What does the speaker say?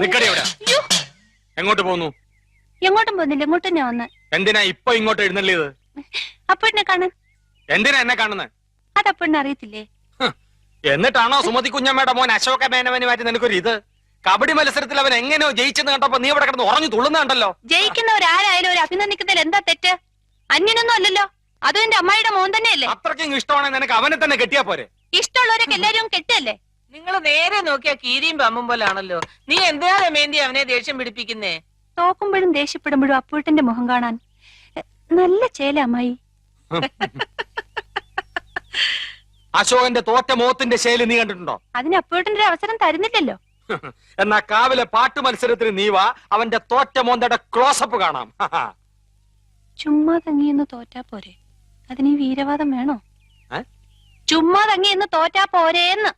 നിക്കടി എവിടെ? എങ്ങോട്ട് പോന്നു? എങ്ങോട്ടും പോകുന്നില്ല, ഇങ്ങോട്ട് തന്നെ വന്ന്. എന്തിനാ ഇപ്പൊ ഇങ്ങോട്ട് എഴുന്നള്ളിയത്? അപ്പഴിനെ കാണാൻ. എന്തിനാ എന്നെ കാണുന്നത്? അതപ്പഴിനെ അറിയത്തില്ലേ? എന്നിട്ടാണോ സുമതി കുഞ്ഞമ്മയുടെ മോൻ അശോക മേനവന് മാറ്റി നിനക്കൊരു ഇത്? കബഡി മത്സരത്തിൽ അവൻ എങ്ങനെയോ ജയിച്ചെന്ന് കണ്ടപ്പോ നീ ഇവിടെ കിടന്ന് ഉറഞ്ഞു തുള്ളുന്നുണ്ടല്ലോ. ജയിക്കുന്നവരാരായാലും ഒരു അഭിനന്ദിക്കുന്നതിൽ എന്താ തെറ്റ്? അന്യനൊന്നും അല്ലല്ലോ, അതും എന്റെ അമ്മായിയുടെ മോൻ തന്നെയല്ലേ. അത്രയ്ക്കും ഇഷ്ടമാണെങ്കിൽ നിനക്ക് അവനെ തന്നെ കെട്ടിയാ പോരെ? ഇഷ്ടമുള്ളവരൊക്കെ എല്ലാരും കെട്ടല്ലേ? നിങ്ങൾ നേരെ നോക്കിയാ കീരിയും പമ്പും പോലാണല്ലോ. നീ എന്തിനാ രമേന്തി അവനെ ദേഷ്യം പിടിപ്പിക്കുന്നേ? തോക്കുമ്പോഴും ദേഷ്യപ്പെടുമ്പോഴും അപ്പൂട്ടന്റെ മുഖം കാണാൻ നല്ല ചേല അമ്മായി. അശോകന്റെ തോറ്റ മോത്തിന്റെ ശൈലി നീ കണ്ടിട്ടുണ്ടോ? അതിന് അപ്പൂട്ടന്റെ ഒരു അവസരം തരുന്നില്ലല്ലോ. എന്നാ കാവിലെ പാട്ട് മത്സരത്തിന് നീ വാ, അവന്റെ തോറ്റ മോന്തയുടെ ക്ലോസപ്പ് കാണാം. ചുമ്മാ തങ്ങിയെന്ന് തോറ്റാ പോരെ, അതിന് ഈ വീരവാദം വേണോ? ചുമ്മാ തങ്ങിയെന്ന് തോറ്റാ പോരേന്ന്.